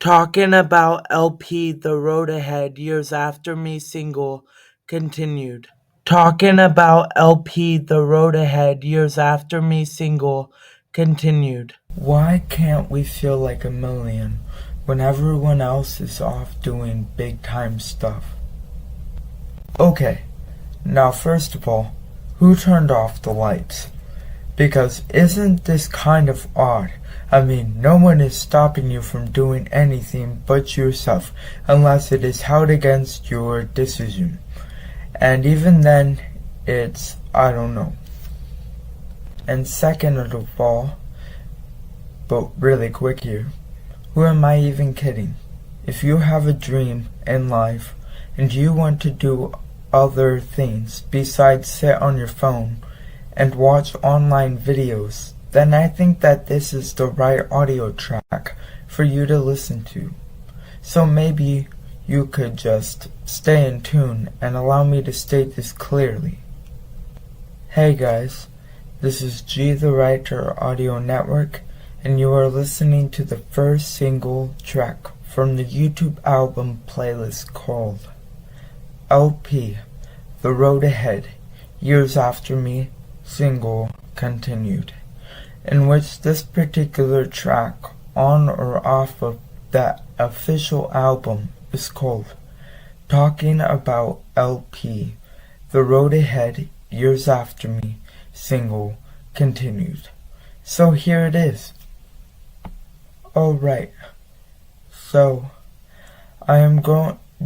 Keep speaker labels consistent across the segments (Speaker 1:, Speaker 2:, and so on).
Speaker 1: Talking about LP The Road Ahead Years After Me single continued. Talking about LP The Road Ahead Years After Me single continued. Why can't we feel like a million when everyone else is off doing big time stuff? Okay, now first of all, who turned off the lights? Because isn't this kind of odd? I mean, no one is stopping you from doing anything but yourself, unless it is held against your decision. And even then, I don't know. And second of all, but really quick here, who am I even kidding? If you have a dream in life, and you want to do other things besides sit on your phone and watch online videos, then I think that this is the right audio track for you to listen to. So maybe you could just stay in tune and allow me to state this clearly. Hey guys, this is G the Writer Audio Network, and you are listening to the first single track from the YouTube album playlist called LP The Road Ahead Years After Me single continued, in which this particular track on or off of that official album is called Talking About LP The Road Ahead Years After Me single continued. So here it is. Alright, so I am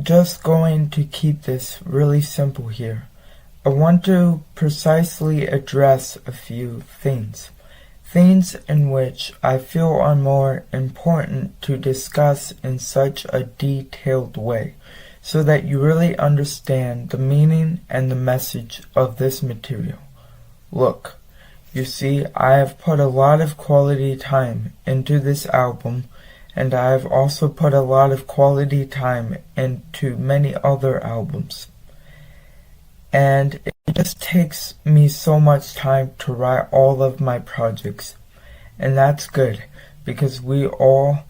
Speaker 1: just going to keep this really simple here. I want to precisely address a few things in which I feel are more important to discuss in such a detailed way, so that you really understand the meaning and the message of this material. Look, you see, I have put a lot of quality time into this album, and I have also put a lot of quality time into many other albums. And it just takes me so much time to write all of my projects. And that's good, because we all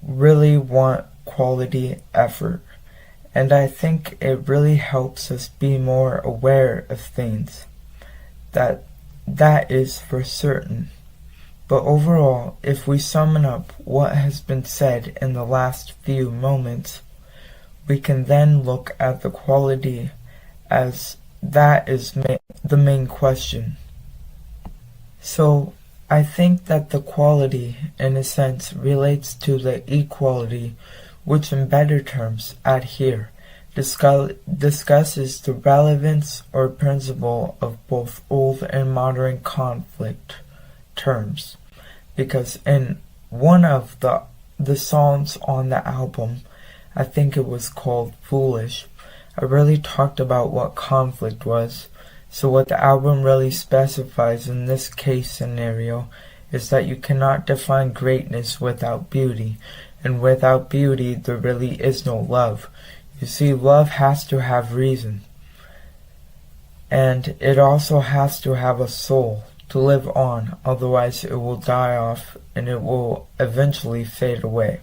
Speaker 1: really want quality effort. And I think it really helps us be more aware of things. That is for certain. But overall, if we sum up what has been said in the last few moments, we can then look at the quality, as that is the main question. So I think that the quality, in a sense, relates to the equality, which in better terms at here discusses the relevance or principle of both old and modern conflict terms. Because in one of the songs on the album, I think it was called Foolish, I really talked about what conflict was. So what the album really specifies in this case scenario is that you cannot define greatness without beauty, and without beauty there really is no love. You see, love has to have reason, and it also has to have a soul to live on, otherwise it will die off and it will eventually fade away.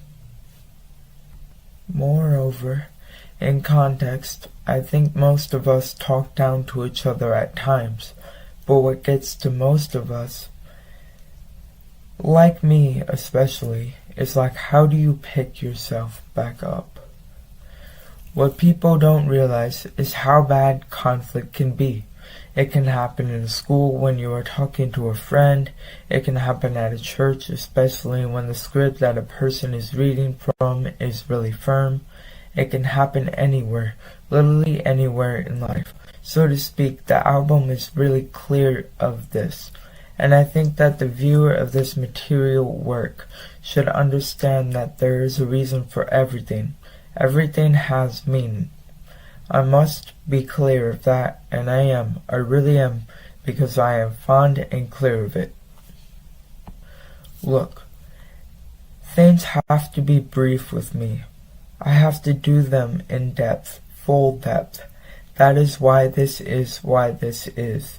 Speaker 1: Moreover, in context, I think most of us talk down to each other at times, but what gets to most of us, like me especially, is like, how do you pick yourself back up? What people don't realize is how bad conflict can be. It can happen in school when you are talking to a friend. It can happen at a church, especially when the script that a person is reading from is really firm. It can happen anywhere, literally anywhere in life. So to speak, the album is really clear of this. And I think that the viewer of this material work should understand that there is a reason for everything. Everything has meaning. I must be clear of that, and I really am, because I am fond and clear of it. Look, things have to be brief with me. I have to do them in depth, full depth. That is why this is why this is.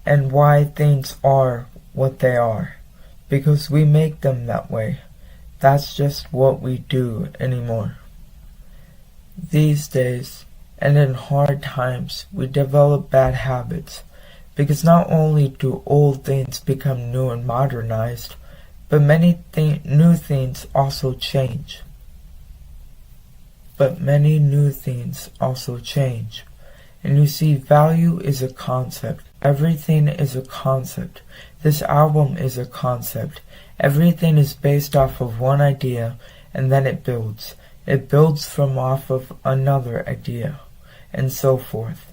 Speaker 1: And why things are what they are. Because we make them that way. That's just what we do anymore. These days, and in hard times, we develop bad habits, because not only do old things become new and modernized, but many new things also change. And you see, value is a concept. Everything is a concept. This album is a concept. Everything is based off of one idea, and then it builds. It builds from off of another idea, and so forth.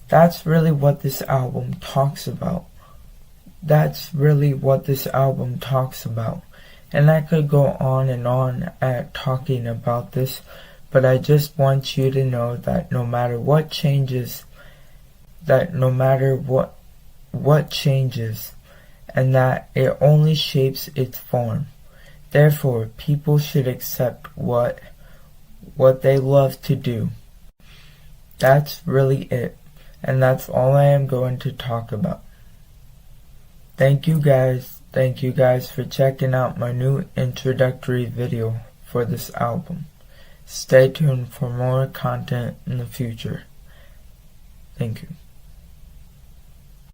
Speaker 1: That's really what this album talks about. And I could go on and on at talking about this, but I just want you to know that no matter what changes, and that it only shapes its form. Therefore, people should accept what they love to do. That's really it, and that's all I am going to talk about. Thank you guys for checking out my new introductory video for this album. Stay tuned for more content in the future. Thank you.